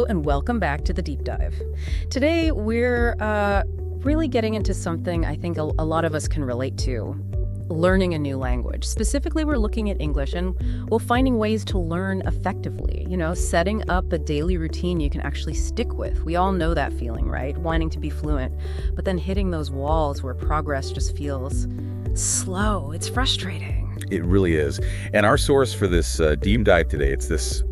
and welcome back to the Deep Dive. Today, we're really getting into something I think a lot of us can relate to, learning a new language. Specifically, we're looking at English, and we're finding ways to learn effectively, setting up a daily routine you can actually stick with. We all know that feeling, right? Wanting to be fluent, but then hitting those walls where progress just feels slow. It's frustrating. It really is. And our source for this deep dive today, it's this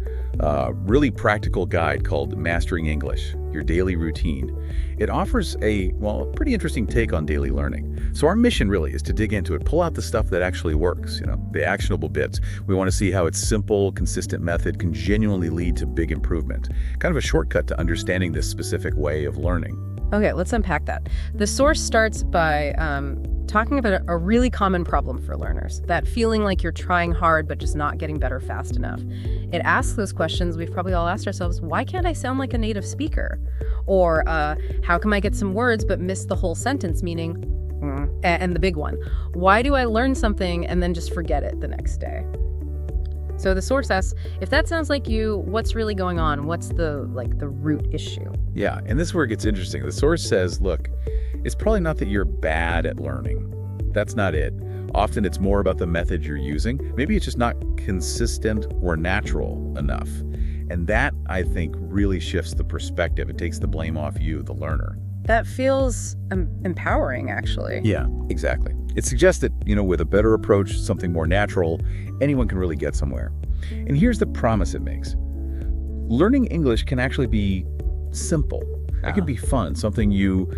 really practical guide called Mastering English, Your Daily Routine. It offers a pretty interesting take on daily learning. So our mission really is to dig into it, pull out the stuff that actually works, the actionable bits. We want to see how its simple, consistent method can genuinely lead to big improvement. Kind of a shortcut to understanding this specific way of learning. Okay, let's unpack that. The source starts by talking about a really common problem for learners, that feeling like you're trying hard but just not getting better fast enough. It asks those questions we've probably all asked ourselves: why can't I sound like a native speaker? Or how come I get some words but miss the whole sentence, meaning, and the big one, why do I learn something and then just forget it the next day? So the source asks, if that sounds like you, what's really going on? What's the root issue? Yeah, and this is where it gets interesting. The source says, look, it's probably not that you're bad at learning. That's not it. Often it's more about the method you're using. Maybe it's just not consistent or natural enough. And that, I think, really shifts the perspective. It takes the blame off you, the learner. That feels empowering, actually. Yeah, exactly. It suggests that, with a better approach, something more natural, anyone can really get somewhere. And here's the promise it makes. Learning English can actually be simple. It can be fun, something you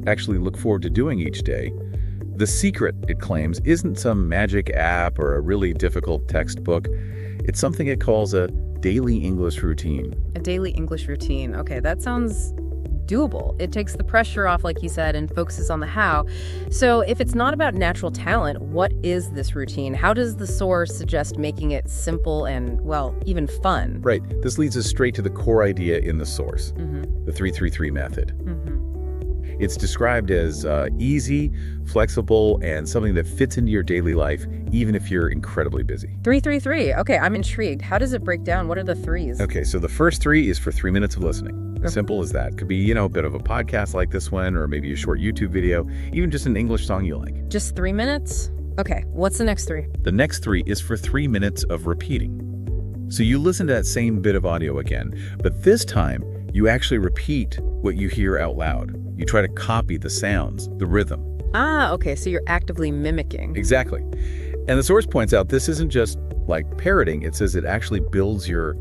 actually look forward to doing each day. The secret, it claims, isn't some magic app or a really difficult textbook. It's something it calls a daily English routine. A daily English routine. Okay, that sounds doable. It takes the pressure off, like you said, and focuses on the how. So if it's not about natural talent, what is this routine? How does the source suggest making it simple and, even fun? Right. This leads us straight to the core idea in the source, the 3-3-3 method. It's described as easy, flexible, and something that fits into your daily life, even if you're incredibly busy. 3-3-3. Okay, I'm intrigued. How does it break down? What are the threes? Okay, so the first 3 is for 3 minutes of listening. As simple as that. Could be, a bit of a podcast like this one, or maybe a short YouTube video, even just an English song you like. Just 3 minutes? Okay, what's the next 3? The next 3 is for 3 minutes of repeating. So you listen to that same bit of audio again, but this time you actually repeat what you hear out loud. You try to copy the sounds, the rhythm. Okay, so you're actively mimicking. Exactly. And the source points out this isn't just like parroting. It says it actually builds your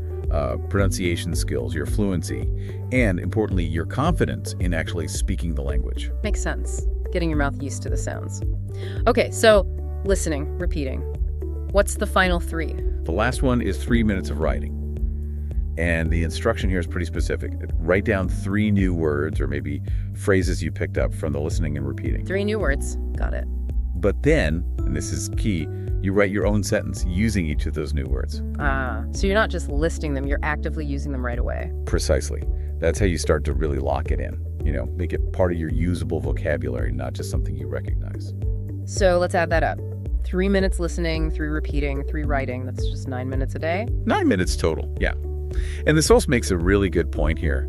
pronunciation skills, your fluency, and importantly, your confidence in actually speaking the language. Makes sense. Getting your mouth used to the sounds. Okay, so listening, repeating. What's the final 3? The last one is 3 minutes of writing. And the instruction here is pretty specific. Write down 3 new words or maybe phrases you picked up from the listening and repeating. 3 new words. Got it. But then, and this is key, you write your own sentence using each of those new words. So you're not just listing them, you're actively using them right away. Precisely. That's how you start to really lock it in. Make it part of your usable vocabulary, not just something you recognize. So let's add that up. 3 minutes listening, 3 repeating, 3 writing. That's just 9 minutes a day? 9 minutes total, yeah. And this also makes a really good point here.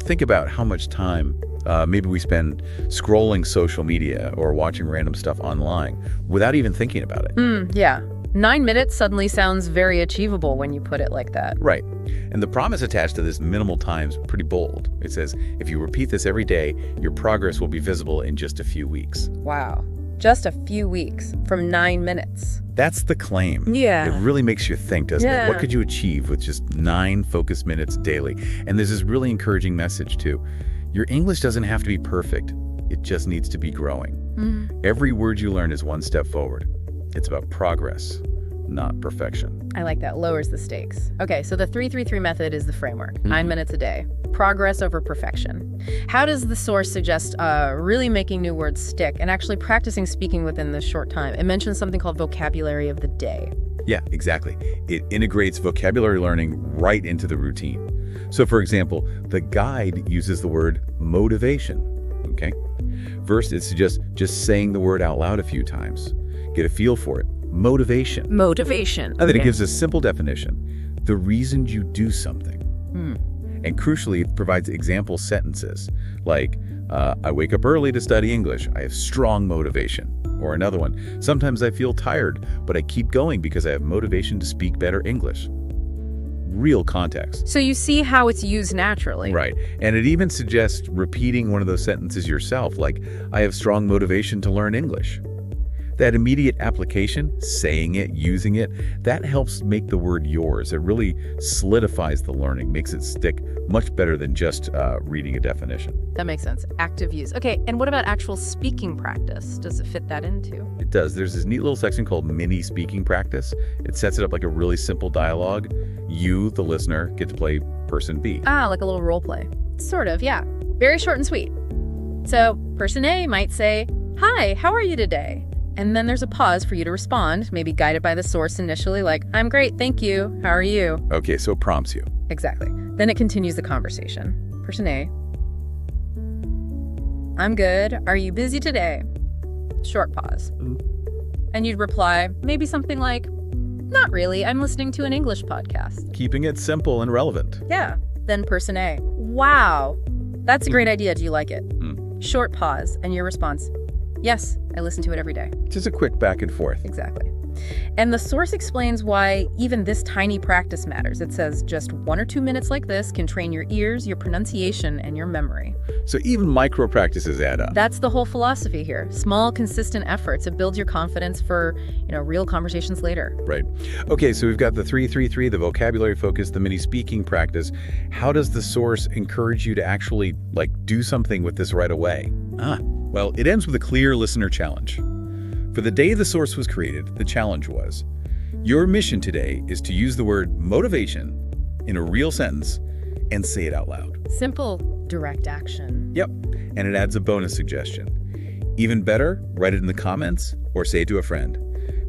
Think about how much time maybe we spend scrolling social media or watching random stuff online without even thinking about it. Yeah. 9 minutes suddenly sounds very achievable when you put it like that. Right. And the promise attached to this minimal time is pretty bold. It says, if you repeat this every day, your progress will be visible in just a few weeks. Wow. Just a few weeks from 9 minutes. That's the claim. Yeah. It really makes you think, doesn't it? What could you achieve with just 9 focused minutes daily? And there's this really encouraging message, too. Your English doesn't have to be perfect. It just needs to be growing. Every word you learn is one step forward. It's about progress, not perfection. I like that. Lowers the stakes. Okay, so the 3-3-3 method is the framework. 9 minutes a day. Progress over perfection. How does the source suggest really making new words stick and actually practicing speaking within this short time? It mentions something called vocabulary of the day. Yeah, exactly. It integrates vocabulary learning right into the routine. So, for example, the guide uses the word motivation, okay? First, it suggests just saying the word out loud a few times. Get a feel for it. Motivation. Motivation. And then it gives a simple definition. The reason you do something. And crucially, it provides example sentences like, I wake up early to study English. I have strong motivation. Or another one, sometimes I feel tired, but I keep going because I have motivation to speak better English. Real context. So you see how it's used naturally. Right. And it even suggests repeating one of those sentences yourself, like, I have strong motivation to learn English. That immediate application, saying it, using it, that helps make the word yours. It really solidifies the learning, makes it stick much better than just reading a definition. That makes sense. Active use. Okay, and what about actual speaking practice? Does it fit that into? It does. There's this neat little section called mini speaking practice. It sets it up like a really simple dialogue. You, the listener, get to play person B. Ah, like a little role play. Sort of, yeah. Very short and sweet. So person A might say, "Hi, how are you today?" And then there's a pause for you to respond, maybe guided by the source initially, like, "I'm great, thank you. How are you?" Okay, so it prompts you. Exactly. Then it continues the conversation. Person A, "I'm good. Are you busy today?" Short pause. And you'd reply, maybe something like, "Not really. I'm listening to an English podcast." Keeping it simple and relevant. Yeah. Then person A, "Wow, that's a great idea. Do you like it?" Short pause, and your response, "Yes, I listen to it every day." Just a quick back and forth. Exactly. And the source explains why even this tiny practice matters. It says just 1 or 2 minutes like this can train your ears, your pronunciation, and your memory. So even micro practices add up. That's the whole philosophy here. Small, consistent efforts. It builds your confidence for, real conversations later. Right. Okay, so we've got the 3-3-3, the vocabulary focus, the mini speaking practice. How does the source encourage you to actually, do something with this right away? Well, it ends with a clear listener challenge. For the day the source was created, the challenge was, your mission today is to use the word motivation in a real sentence and say it out loud. Simple, direct action. Yep, and it adds a bonus suggestion. Even better, write it in the comments or say it to a friend,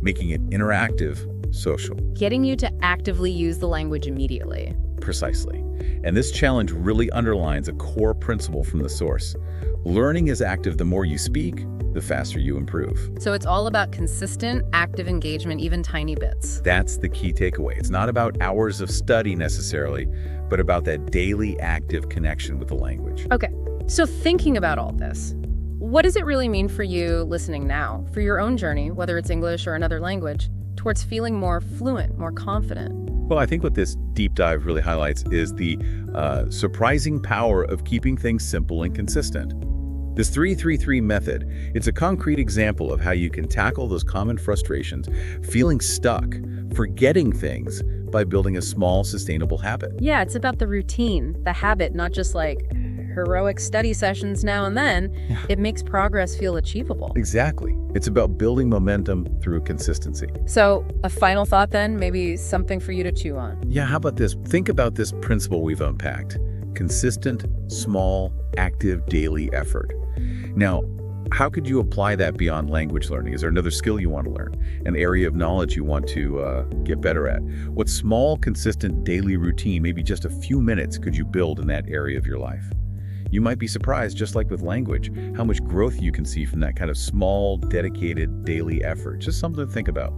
making it interactive, social. Getting you to actively use the language immediately. Precisely. And this challenge really underlines a core principle from the source. Learning is active. The more you speak, the faster you improve. So it's all about consistent, active engagement, even tiny bits. That's the key takeaway. It's not about hours of study necessarily, but about that daily active connection with the language. Okay, so thinking about all this, what does it really mean for you listening now, for your own journey, whether it's English or another language, towards feeling more fluent, more confident? Well, I think what this deep dive really highlights is the surprising power of keeping things simple and consistent. This 3-3-3 method, it's a concrete example of how you can tackle those common frustrations, feeling stuck, forgetting things by building a small, sustainable habit. Yeah, it's about the routine, the habit, not just heroic study sessions now and then. Yeah. It makes progress feel achievable. Exactly. It's about building momentum through consistency. So a final thought then, maybe something for you to chew on. Yeah, how about this? Think about this principle we've unpacked. Consistent, small, active daily effort. Now, how could you apply that beyond language learning? Is there another skill you want to learn? An area of knowledge you want to get better at? What small, consistent daily routine, maybe just a few minutes, could you build in that area of your life? You might be surprised, just like with language, how much growth you can see from that kind of small, dedicated daily effort. Just something to think about.